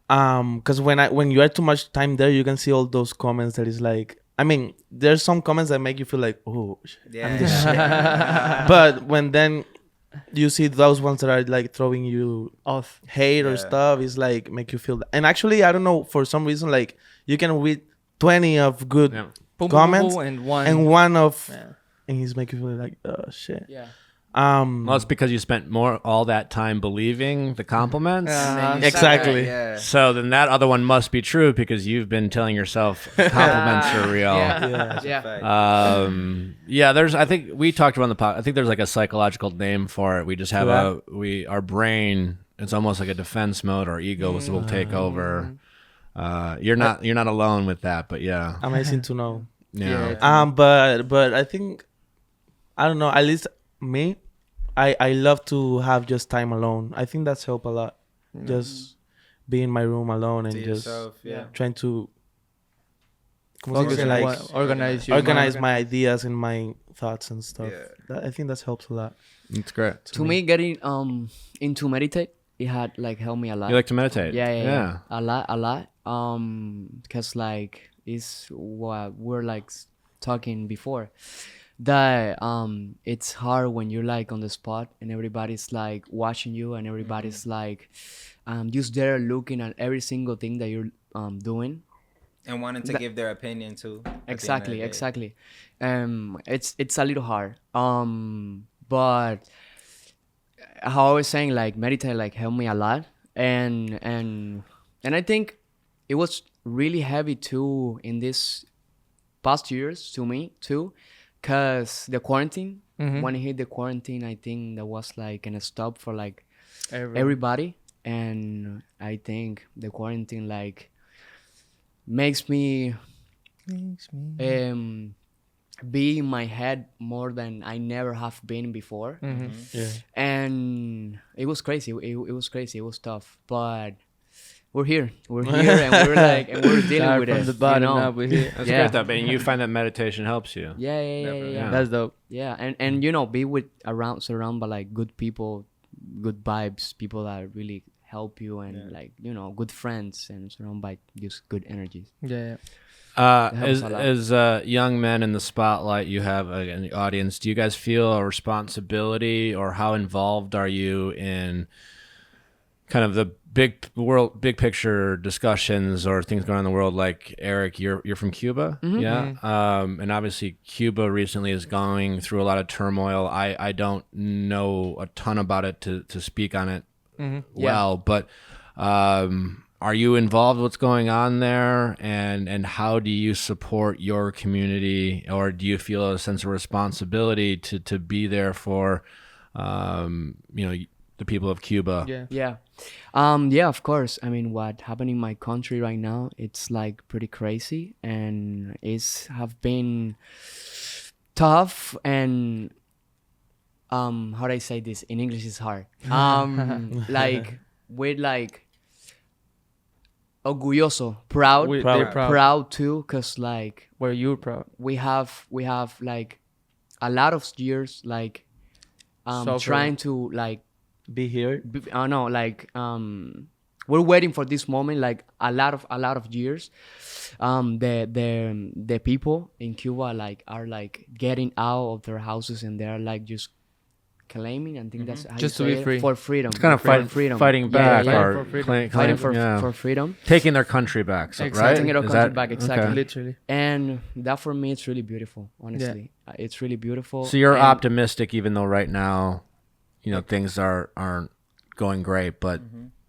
Because when you are too much time there, you can see all those comments that is like, I mean, there's some comments that make you feel like, oh, I'm the shit. But when then you see those ones that are like throwing you off hate or stuff, it's like make you feel that. And actually, I don't know, for some reason, like you can read 20 of good comments and one of and he's making you feel like, oh shit. Yeah. Well, it's because you spent all that time believing the compliments. Exactly. Yeah. So then that other one must be true because you've been telling yourself compliments are real. Yeah. There's, I think we talked about the podcast. I think there's like a psychological name for it. We just have our brain, it's almost like a defense mode. Our ego will take over. You're not alone with that, but yeah. Amazing to know. Yeah. But I think, I don't know, at least me, I love to have just time alone. I think that's helped a lot. Just be in my room alone and just trying to organize my ideas and my thoughts and stuff. I think that's helps a lot. It's great. To me, getting into meditate, it had like helped me a lot. You like to meditate? Yeah. A lot. Because like it's what we're like talking before. That it's hard when you're like on the spot and everybody's like watching you and everybody's like just there looking at every single thing that you're doing and wanting to give their opinion too. Exactly. It's a little hard. But how I was saying, like meditate like helped me a lot, and I think it was really heavy too in this past years to me too. Because the quarantine, when I hit the quarantine, I think that was like a stop for like everybody. And I think the quarantine like makes me be in my head more than I never have been before. And it was crazy. It was crazy. It was tough. But we're here and we're like, and we're dealing with it. From the bottom, now we're here. That's great though, and you find that meditation helps you. Yeah. That's dope. Yeah, and be surrounded by like good people, good vibes, people that really help you, and like good friends, and surrounded by just good energies. As young men in the spotlight, you have in the audience. Do you guys feel a responsibility, or how involved are you in kind of the big picture discussions or things going on in the world? Like Eric, you're from Cuba, and obviously Cuba recently is going through a lot of turmoil. I don't know a ton about it to speak on it but are you involved with what's going on there, and how do you support your community, or do you feel a sense of responsibility to be there for the people of Cuba? Yeah, of course. I mean, what happened in my country right now, it's like pretty crazy, and it's have been tough, and how do I say this in English? Is hard. Like we're like orgulloso, proud too, cause like where you're proud. We have like a lot of years like trying to like be here. We're waiting for this moment like a lot of years. The people in Cuba like are like getting out of their houses, and they're like just claiming, and think that's how just you to say be it, free. for freedom. It's kind of fighting back, or fighting for freedom, taking their country back, right? Taking their country back, exactly. Okay. Literally. And that for me, it's really beautiful. Honestly, it's really beautiful. So you're optimistic, even though right now, things aren't going great, but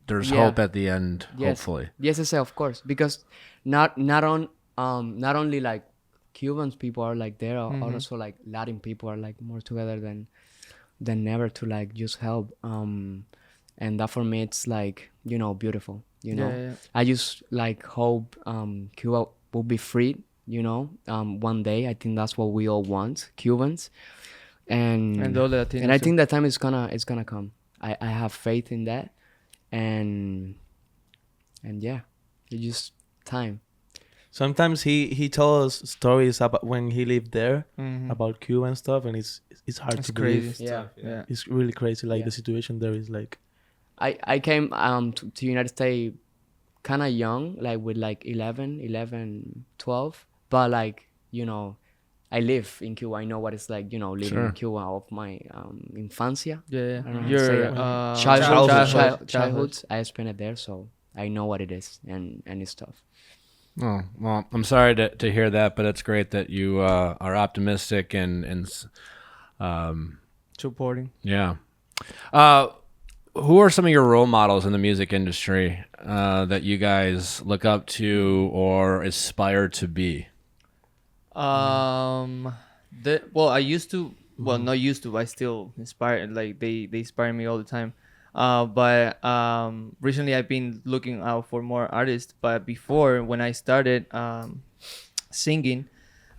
there's hope at the end. Yes. Hopefully. Yes, of course, because not only like Cubans people are like there, also like Latin people are like more together than ever to like just help. And that for me, it's like beautiful. I just like hope Cuba will be free. One day. I think that's what we all want, Cubans. And all the Latinos, and I think that time is gonna come. I have faith in that, and yeah, it's just time. Sometimes he tells us stories about when he lived there, about Cuba and stuff, and it's hard to believe. Yeah. It's really crazy. Like the situation there is like. I came to United States kind of young, like with like 11, 12, but like I live in Cuba. I know what it's like, living in Cuba of my infancia. Your childhood. I spent it there, so I know what it is, and it's tough. Oh, well, I'm sorry to hear that, but it's great that you are optimistic and supporting. Yeah. Who are some of your role models in the music industry that you guys look up to or aspire to be? I used to. Well, not used to. I still inspire. Like they inspire me all the time. But recently I've been looking out for more artists. But before, when I started singing,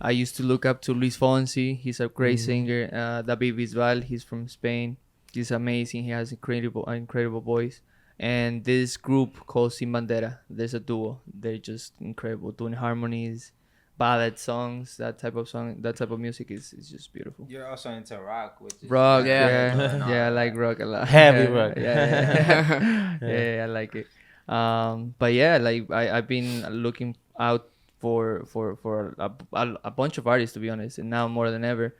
I used to look up to Luis Fonsi. He's a great singer. David Bisbal, he's from Spain. He's amazing. He has incredible voice. And this group called Sin Bandera, there's a duo. They're just incredible, doing harmonies, ballad songs. That type of music is just beautiful. You're also into rock, which is rock. Yeah, I like rock a lot. Heavy rock. Yeah, I like it. But yeah, like I've been looking out for a bunch of artists, to be honest, and now more than ever.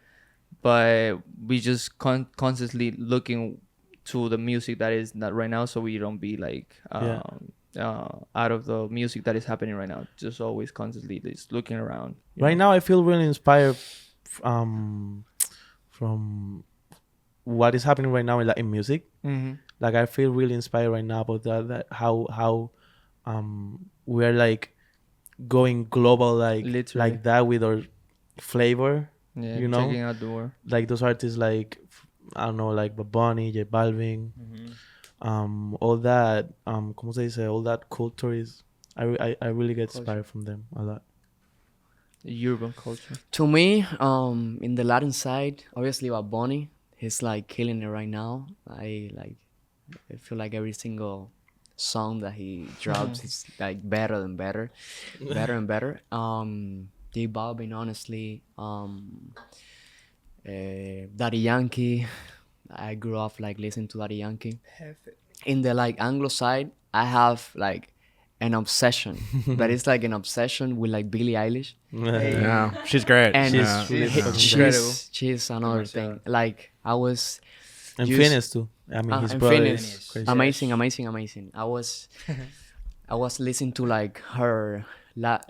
But we just constantly looking to the music that is not right now, so we don't be like out of the music that is happening right now. Just always constantly just looking around. Right now, I feel really inspired from what is happening right now in music. Mm-hmm. Like I feel really inspired right now about that how we're like going global, like literally, like that with our flavor. Yeah, you know, checking out the world. Like those artists, like I don't know, like Bad Bunny, J Balvin, all that. ¿Cómo se dice? All that culture is. I really get inspired from them a lot. Urban culture. To me, in the Latin side, obviously Bad Bunny, he's like killing it right now. I feel like every single song that he drops is like better and better. J Balvin, honestly, Daddy Yankee. I grew up like listening to Daddy Yankee. In the like Anglo side, I have like an obsession, but it's like an obsession with like Billie Eilish. Yeah, she's great. And she's she's another thing. Like I was. And Phineas too. I mean, his brother is crazy. Amazing. I was listening to like her latest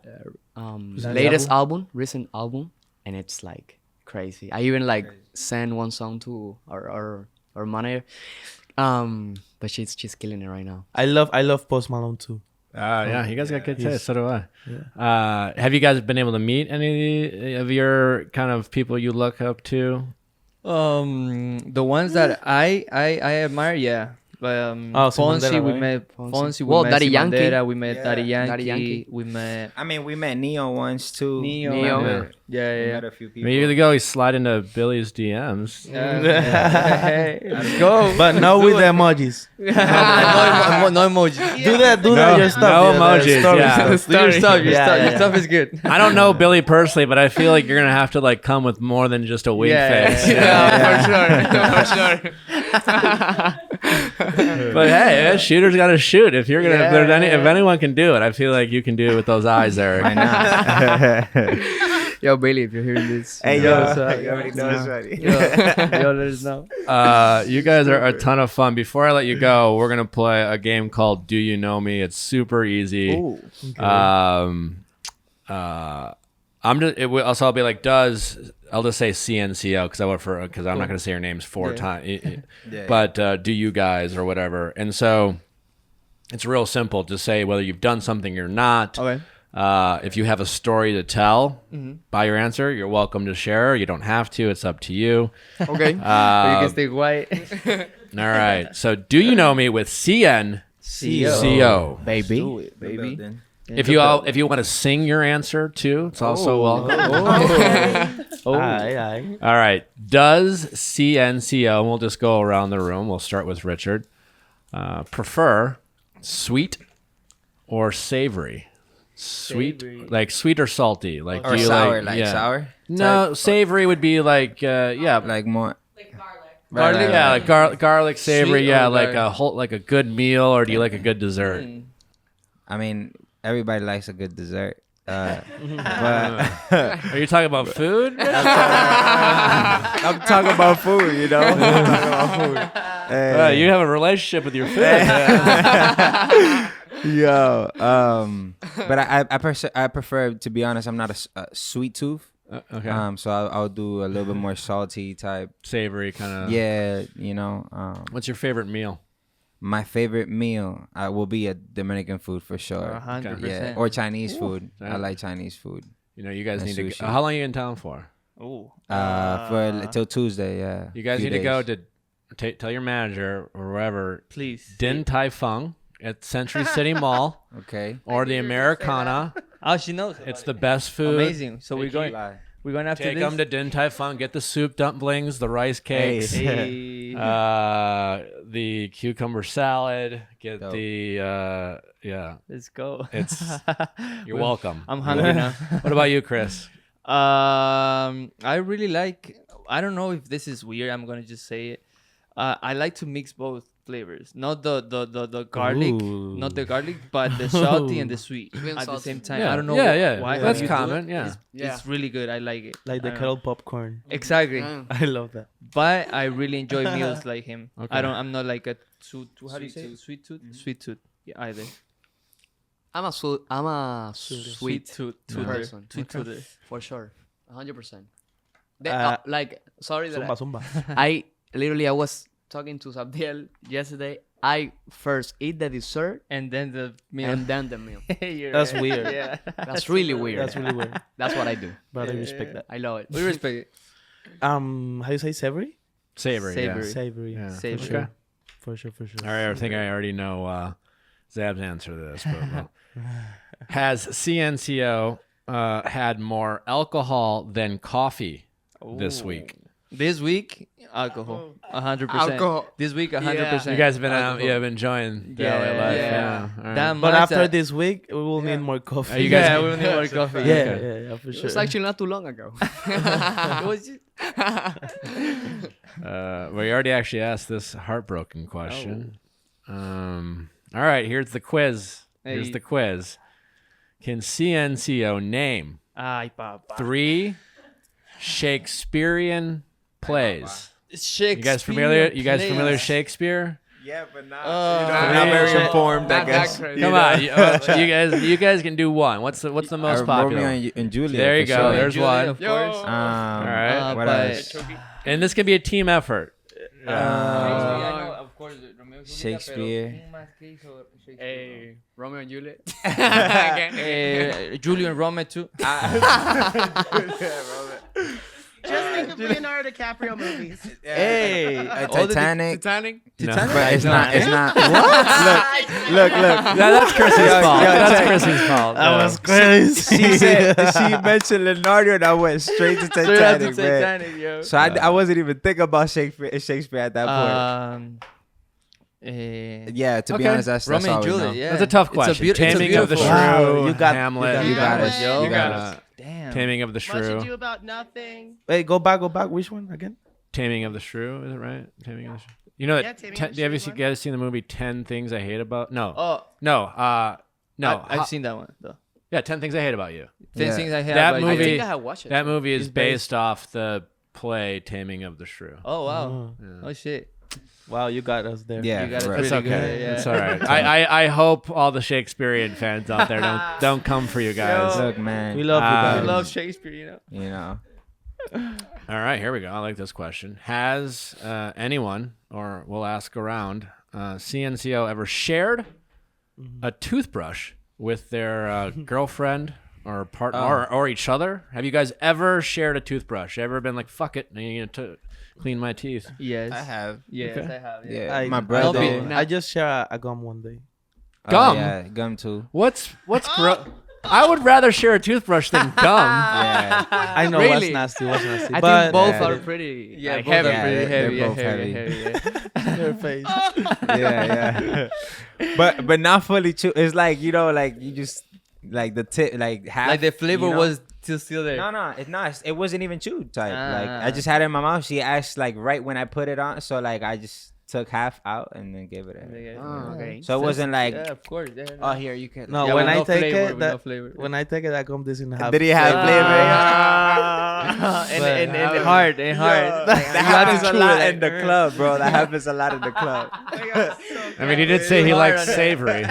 recent album, and it's like crazy. I even like sent one song to our manager, but she's killing it right now. I love Post Malone too. Yeah, you guys got good taste. So do I. Yeah. Have you guys been able to meet any of your kind of people you look up to? The ones that I admire, yeah. Fonsi, we met Fonsi. We met Daddy Yankee. Bandera, we met Daddy Yankee. We met. I mean, we met Neo once too. Neo. Yeah. Met a few people. Maybe go. He slide into Billy's DMs. Hey, let's go. But no with the emojis. No emojis. Do that. Your stuff. No emojis. Your stuff is good. I don't know Billy personally, but I feel like you're gonna have to like come with more than just a wink face. Yeah, for sure. But hey, a shooter's got to shoot. If you're gonna, if anyone can do it, I feel like you can do it with those eyes, Eric. Why not? Yo, Billy, if you're hearing this, hey, you already know it's ready. Yo, let us know. You guys are a ton of fun. Before I let you go, we're gonna play a game called Do You Know Me? It's super easy. Ooh, okay. I'll be like, I'll just say CNCO because I'm not gonna say your names 4 times. But do you guys or whatever. And so it's real simple to say whether you've done something or not. Okay. If you have a story to tell by your answer, you're welcome to share. You don't have to. It's up to you. Okay. You can stay quiet. All right. So do you know me with CNCO, baby. Do it, baby. If you want to sing your answer too, it's also welcome. Aye. All right. Does CNCO, and we'll just go around the room. We'll start with Richard. Prefer sweet or savory? Sweet, like sweet or salty, like or sour, sour. No, savory would be like like more. Garlic, yeah, like garlic, savory, like a whole, like a good meal, or do you like a good dessert? I mean, everybody likes a good dessert. But are you talking about food? I'm talking about food, you know. I'm talking about food. You have a relationship with your food. Yo, But I prefer, to be honest, I'm not a sweet tooth. Okay. So I'll do a little bit more salty type, savory kind of. Yeah, What's your favorite meal? My favorite meal will be a Dominican food for sure. 100%. Yeah, or Chinese food. I like Chinese food. You guys And need to. sushi. How long are you in town for? For till Tuesday. Yeah. You guys Few need to go days. to tell your manager or wherever. Please. Din Tai Fung at Century City Mall. Okay. Or the Americana. Oh, she knows. It's the best food. Amazing. So we're going after Take this. them to Din Tai Fung. Get the soup dumplings, the rice cakes, Hey. the cucumber salad. Get Dope. the Let's go. You're welcome. I'm hungry now. What about you, Chris? I really like. I don't know if this is weird. I'm gonna just say it. I like to mix both flavors, not the garlic, Ooh. not the garlic, but the salty and the sweet Even at the salty. same time. Yeah. I don't know Yeah. why. That's how you do common. it. Yeah. It's really good. I like it. Like the I don't kettle popcorn. know. Exactly. I love that. But I really enjoy meals like him. Okay. I'm not like a how do you say it? Sweet tooth? Sweet tooth. Yeah, either. I'm a sweet tooth person. Sweet tooth. for sure, 100%. Sorry that Zumba. I was talking to Sabdiel yesterday. I first eat the dessert And then the meal. and then the meal. That's weird. Yeah. That's really weird. That's really weird. That's what I do. But I respect that. I love it. We respect it. How you say savory? Savory. Savory. Yeah. Savory. Yeah. Savory. For sure. All right. I think I already know Zab's answer to this. But has CNCO had more alcohol than coffee this week? This week, alcohol, 100%. Alcohol. This week, 100%. You guys have been alcohol. enjoying the Yeah, LA life. yeah. All right. That But much after that- this week, we will need more coffee. You guys- yeah, we will need more coffee. Yeah, for sure. It's actually not too long ago. It was just- We already actually asked this heartbroken question. All right, here's the quiz. Here's Hey. the quiz. Can CNCO name Ay, papa. 3 Shakespearean plays? Shakespeare. You guys familiar? You guys familiar with Shakespeare? Yeah, but not. I'm not very yeah. informed. I Not guess. that crazy. Come on, you guys can do one. What's the most popular? Romeo and Juliet. There you for go. sure. There's Juliet, one. Of course. All right, What but- else? and this can be a team effort. Of course, Romeo and Juliet, Shakespeare. Hey, Romeo and Juliet. Julio and Rome too. Just think of Leonardo DiCaprio movies. Hey, Titanic. Titanic. Titanic. But it's not. It's not. Look. That's Chrissy's fault. That's Chrissy's fault. That was crazy. She said she mentioned Leonardo, and I went straight to Straight out to Titanic, man. Titanic, yo. So I wasn't even thinking about Shakespeare at that point. Yeah, to be honest, that's Romeo all and we Juliet. know. Yeah. That's a tough question. Taming of the Shrew, Wow, you got- Hamlet. you got it, yo. You got it. Damn. Taming of the Much Shrew. Ado About Nothing. Wait, go back. Which one again? Taming of the Shrew, is it right? Taming of the Shrew. You know that? Yeah, Taming of the Have you Shrew guys seen the movie 10 Things I Hate About? No, Oh, no. I've seen that one though. Yeah, 10 Things I Hate About You. 10 Yeah. things I have. That about I movie- you. think I have watched it. That movie is It's based- based off the play Taming of the Shrew. Oh wow. Yeah. Oh shit. Wow, you got us there. Yeah, You got it right. It's pretty okay. good. Yeah. It's all right. I hope all the Shakespearean fans out there don't come for you guys. Look, man. We love you Um, guys. I love Shakespeare, you know. You know. All right, here we go. I like this question. Has anyone, or we'll ask around, CNCO ever shared a toothbrush with their girlfriend or partner or each other? Have you guys ever shared a toothbrush? Ever been like, fuck it, I need to clean my teeth? Yes. I have. Yes, Okay. I have. Yeah, I- my I brother. don't- I just share a gum one day. Gum? Yeah, gum too. What's I would rather share a toothbrush than gum. Yeah. I know Really? what's nasty. I but think both Yeah. are pretty Yeah, like, both heavy. are pretty they're heavy. Yeah, both heavy, heavy. yeah. your face. Yeah. But not fully chew. It's like, you know, like you just like the tip, like half. Like the flavor you know? was still there. No, it's not. It wasn't even chewed type. Like Ah. I just had it in my mouth. She asked like right when I put it on, so like I just took half out and then gave it. Oh, okay. So it wasn't like. Yeah, of course. Yeah, Oh, here you can. No, Yeah, when with I no take flavor, it, with that no flavor. when I take it, that gum doesn't have. Did he have flavor? and hard, and hard. That happens a lot in the club, bro. That happens a lot in the club. I mean, he did say he likes savory.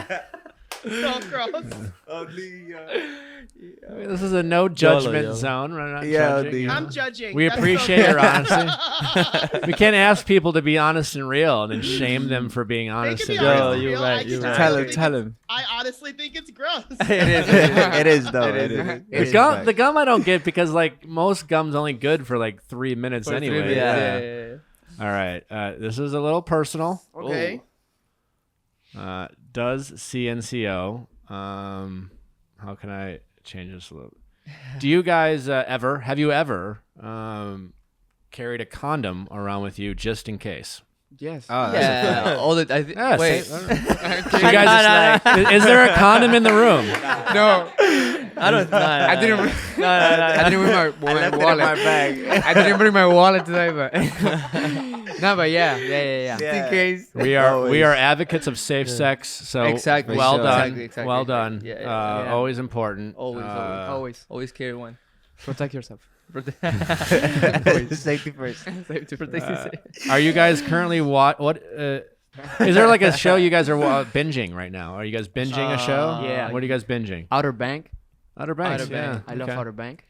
So gross. This is a no judgment zone. We're not judging. I'm judging. We appreciate your honesty. We can't ask people to be honest and real and then shame them for being honest and real. You're right. Tell him. I honestly think it's gross. It is though. The gum I don't get because like most gum's only good for like 3 minutes anyway. Yeah. All right. This is a little personal. Okay. Does CNCO? How can I change this a little? Do you guys have you ever carried a condom around with you just in case? Yes. Yeah. All the wait. You guys, is there a condom in the room? No. I don't. I didn't. I didn't bring my wallet. My bag. I didn't bring my wallet today, but no, but yeah. Just in case. We are advocates of safe sex. So Exactly. well Sure. done. Exactly. Well done. Yeah. Always important. Always carry one. Protect yourself. Safety first. Are you guys currently what? Is there like a show you guys are binging right now? Are you guys binging a show? Yeah. What are you guys binging? Outer Bank. Outer Banks. Outer Yeah. Bank. I love Outer Bank.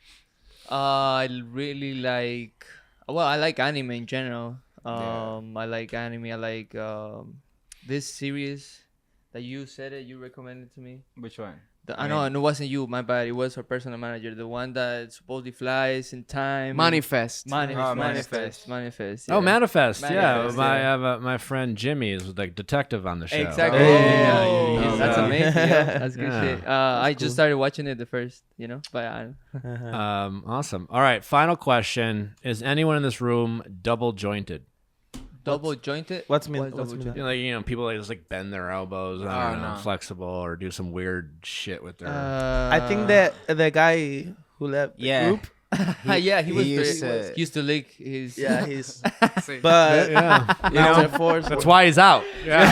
I really like. Well, I like anime in general. I like anime. I like this series that you said it. You recommended to me. Which one? I know, and it wasn't you. My bad. It was her personal manager, the one that supposedly flies in time. Manifest. Manifest. Oh, Manifest. Yeah, Manifest, my friend Jimmy is like detective on the show. Exactly. Oh. That's amazing. Yeah, that's good Yeah. shit. I just started watching it the first, but Awesome. All right. Final question: is anyone in this room double jointed? double jointed. What's mean? What's What's double mean? People like just like bend their elbows, I don't know, no. flexible, or do some weird shit with their. I think that the guy who left the group. He used to lick his. Yeah, he's. But yeah, that's why he's out. Yeah.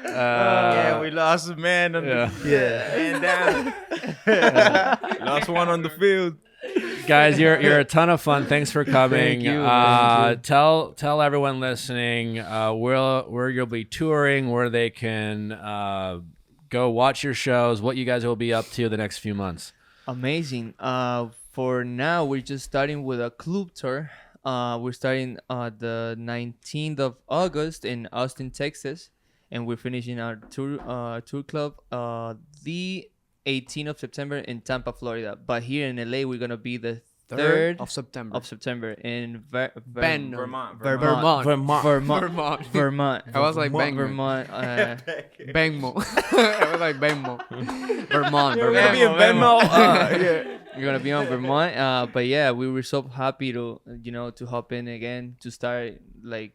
Yeah, we lost a man. Man down. Lost one on the field. Guys, you're a ton of fun. Thanks for coming. Thank you. Tell everyone listening where you'll be touring, where they can go watch your shows, what you guys will be up to the next few months. Amazing. For now, we're just starting with a club tour. We're starting the 19th of August in Austin, Texas, and we're finishing our tour club the 18th of September in Tampa, Florida. But here in LA, we're gonna be the 3rd of September in Vermont. Vermont. I was like Vermont. Bangmo. I was like Bangmo. Vermont. We're gonna be in Venmo. You're gonna be on Vermont. But yeah, we were so happy to to hop in again, to start like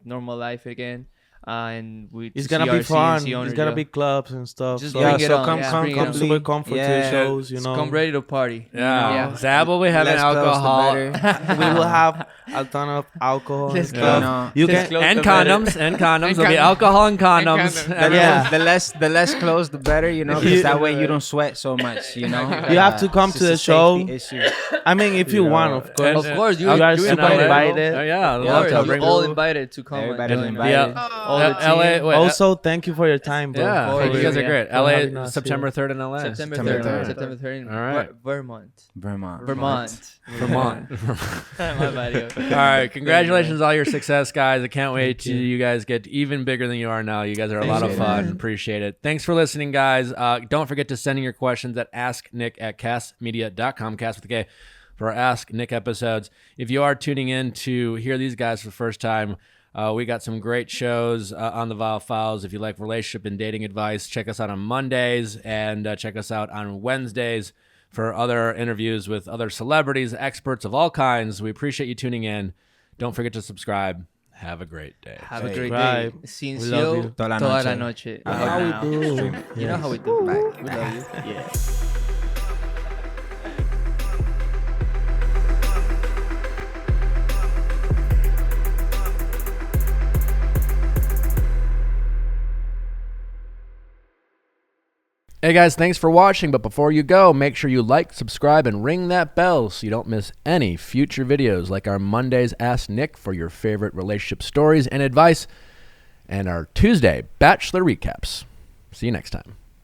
normal life again. And it's gonna be fun. It's gonna be clubs and stuff. Just so bring it on. Come super comfort to the shows. Come ready to party. Yeah. Zab will be having alcohol. We will have a ton of alcohol and stuff. You can and condoms. There'll be alcohol and condoms. The less clothes, the better. Because that way you don't sweat so much. You have to come to the show. I mean, if you want, of course. Of course, you are super invited. You're all invited to come. Everybody's invited. LA. Wait, also, thank you for your time, bro. Yeah, you guys are great. having LA, us September 3rd in LA. September 3rd. All right. Vermont. Vermont. My bad, yo. All right. Congratulations on all your success, guys. I can't wait to you guys get even bigger than you are now. You guys are a lot of fun. Appreciate it. Thanks for listening, guys. Don't forget to send in your questions at asknick@castmedia.com. Cast with a K for our Ask Nick episodes. If you are tuning in to hear these guys for the first time, we got some great shows on the Viall Files. If you like relationship and dating advice, check us out on Mondays and check us out on Wednesdays for other interviews with other celebrities, experts of all kinds. We appreciate you tuning in. Don't forget to subscribe. Have a great day. Have a great day. CNCO toda la noche. How we do. You know how we do. Bye. We love you. Yeah. Hey guys, thanks for watching, but before you go, make sure you like, subscribe, and ring that bell so you don't miss any future videos like our Mondays Ask Nick for your favorite relationship stories and advice, and our Tuesday Bachelor recaps. See you next time.